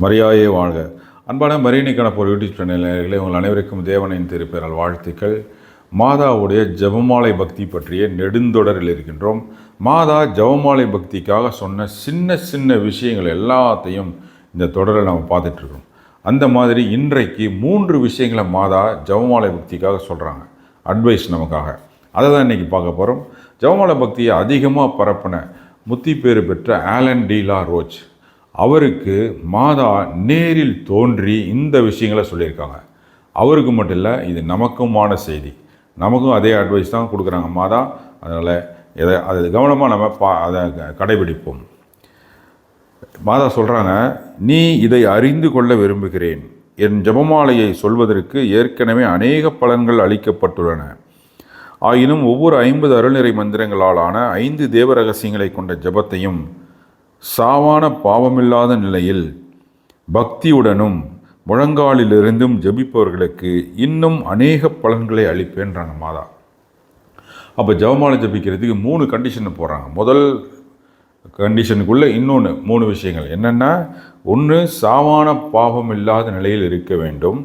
மரியாயே வாழ்க. அன்பான மரியணைக்கான ஒரு யூடியூப் சேனல்களே, உங்கள் அனைவருக்கும் தேவனின் திருப்பெயரால் வாழ்த்துக்கள். மாதாவுடைய ஜெபமாலை பக்தி பற்றிய நெடுந்தொடரில் இருக்கின்றோம். மாதா ஜெபமாலை பக்திக்காக சொன்ன சின்ன சின்ன விஷயங்கள் எல்லாத்தையும் இந்த தொடரில் நம்ம பார்த்துட்ருக்கோம். அந்த மாதிரி இன்றைக்கு 3 விஷயங்களை மாதா ஜெபமாலை பக்திக்காக சொல்கிறாங்க, அட்வைஸ் நமக்காக. அதை தான் இன்றைக்கி பார்க்க போகிறோம். ஜெபமாலை பக்தியை அதிகமாக பரப்பின முத்தி பேறு பெற்ற ஆலன் டி லா ரோச் அவருக்கு மாதா நேரில் தோன்றி இந்த விஷயங்களை சொல்லியிருக்காங்க. அவருக்கு மட்டும் இல்லை, இது நமக்குமான செய்தி. நமக்கும் அதே அட்வைஸ் தான் கொடுக்குறாங்க மாதா. அதனால் அதை கவனமாக நம்ம அதை கடைபிடிப்போம். மாதா சொல்கிறாங்க, நீ இதை அறிந்து கொள்ள விரும்புகிறேன். என் ஜெபமாலையை சொல்வதற்கு ஏற்கனவே அநேக பலன்கள் அளிக்கப்பட்டுள்ளன. ஆயினும் ஒவ்வொரு 50 அருள்நிறை மந்திரங்களாலான 5 தேவ ரகசியங்களை கொண்ட ஜெபத்தையும் சாவான பாவமில்லாத நிலையில் பக்தியுடனும் முழங்காலிலிருந்தும் ஜபிப்பவர்களுக்கு இன்னும் அநேக பலன்களை அளிப்பேன்றாங்க மாதா. அப்போ ஜெபமாலை ஜபிக்கிறதுக்கு 3 கண்டிஷன் போடுறாங்க. முதல் கண்டிஷனுக்குள்ளே இன்னொன்று 3 விஷயங்கள் என்னென்னா, ஒன்று சாவான பாவம் இல்லாத நிலையில் இருக்க வேண்டும்,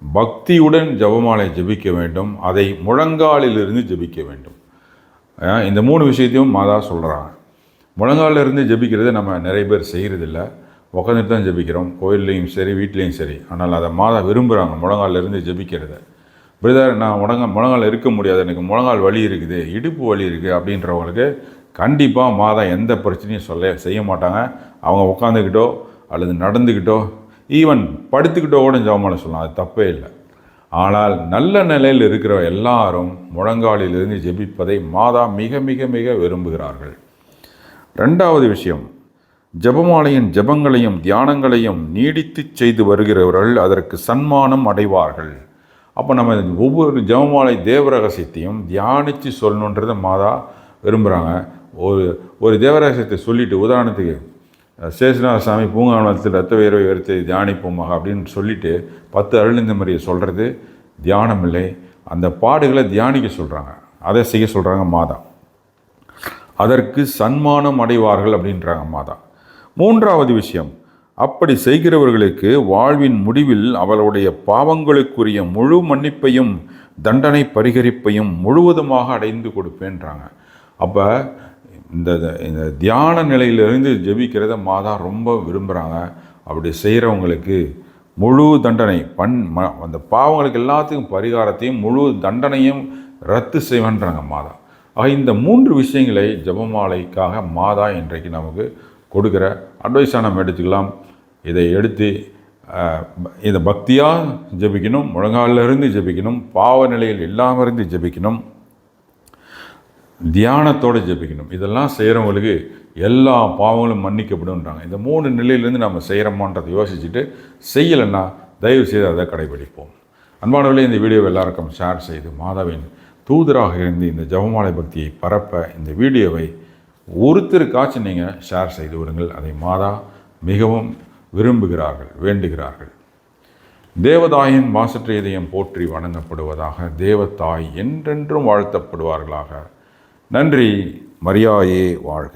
பக்தியுடன் ஜெபமாலை ஜபிக்க வேண்டும், அதை முழங்காலிலிருந்து ஜபிக்க வேண்டும். இந்த 3 விஷயத்தையும் மாதா சொல்கிறாங்க. முழங்காலில் இருந்து ஜபிக்கிறத நம்ம நிறைய பேர் செய்கிறதில்ல, உட்காந்துட்டு தான் ஜபிக்கிறோம், கோயில்லையும் சரி வீட்லேயும் சரி. ஆனால் அதை மாதா விரும்புகிறாங்க, முழங்காலில் இருந்து ஜபிக்கிறத. பிரதர், நான் முழங்கால் இருக்க முடியாது, எனக்கு முழங்கால் வலி இருக்குது, இடுப்பு வலி இருக்குது அப்படின்றவங்களுக்கு கண்டிப்பாக மாதா எந்த பிரச்சனையும் செய்ய மாட்டாங்க. அவங்க உட்காந்துக்கிட்டோ அல்லது நடந்துக்கிட்டோ ஈவன் படுத்துக்கிட்டோ கூட ஜெபமாலை சொல்லலாம், அது தப்பே இல்லை. ஆனால் நல்ல நிலையில் இருக்கிற எல்லாரும் முழங்காலிலிருந்து ஜெபிப்பதை மாதா மிக மிக மிக விரும்புகிறார்கள். 2வது விஷயம், ஜெபமாலையின் ஜெபங்களையும் தியானங்களையும் நீடித்து செய்து வருகிறவர்கள் அதற்கு சன்மானம் அடைவார்கள். அப்போ நம்ம ஒவ்வொரு ஜெபமாலை தேவ ரகசியத்தையும் தியானித்து சொல்லணுன்றதை மாதா விரும்புகிறாங்க. ஒரு தேவ ரகசியத்தை சொல்லிவிட்டு, உதாரணத்துக்கு சேஷநாத சாமி பூங்காவனத்தில் ரத்த வேர்வை வெறுத்தை தியானிப்போமாக அப்படின்னு சொல்லிவிட்டு 10 அருளிந்த முறையை சொல்கிறது தியானம் இல்லை. அந்த பாடுகளை தியானிக்க சொல்கிறாங்க, அதை செய்ய சொல்கிறாங்க மாதா. அதற்கு சன்மானம் அடைவார்கள் அப்படின்றாங்க மாதா. 3வது விஷயம், அப்படி செய்கிறவர்களுக்கு வாழ்வின் முடிவில் அவளுடைய பாவங்களுக்குரிய முழு மன்னிப்பையும் தண்டனை பரிகரிப்பையும் முழுவதுமாக அடைந்து கொடுப்பேன்றாங்க. அப்போ இந்த தியான நிலையிலிருந்து ஜெபிக்கிறத மாதா ரொம்ப விரும்புகிறாங்க. அப்படி செய்கிறவங்களுக்கு முழு தண்டனை அந்த பாவங்களுக்கு எல்லாத்துக்கும் பரிகாரத்தையும் முழு தண்டனையும் ரத்து செய்வேன்றாங்க மாதா. ஆக இந்த 3 விஷயங்களை ஜெபமாலைக்காக மாதா இன்றைக்கு நமக்கு கொடுக்குற அட்வைஸாக நம்ம எடுத்துக்கலாம். இதை எடுத்து இதை பக்தியாக ஜெபிக்கணும், முழங்காலிலிருந்து ஜெபிக்கணும், பாவ நிலையில் இல்லாமல் இருந்து ஜெபிக்கணும், தியானத்தோடு ஜெபிக்கணும். இதெல்லாம் செய்கிறவங்களுக்கு எல்லா பாவங்களும் மன்னிக்கப்படும்ன்றாங்க. இந்த 3 நிலையிலேருந்து நம்ம செய்கிறோமான்றதை யோசிச்சுட்டு செய்யலைன்னா தயவு செய்து அதை கடைபிடிப்போம். அன்பானவர்களே, இந்த வீடியோவை எல்லாருக்கும் ஷேர் செய்து மாதாவின் தூதராக இருந்து இந்த ஜெபமாலை பக்தியை பரப்ப இந்த வீடியோவை ஒருத்தருக்காச்சும் நீங்கள் ஷேர் செய்து விடுங்கள். அதை மாதா மிகவும் விரும்புகிறார்கள், வேண்டுகிறார்கள். தேவதாயின் மாசற்ற இதயம் போற்றி வணங்கப்படுவதாக. தேவதாய் என்றென்றும் வாழ்த்தப்படுவார்களாக. நன்றி. மரியாயே வாழ்க.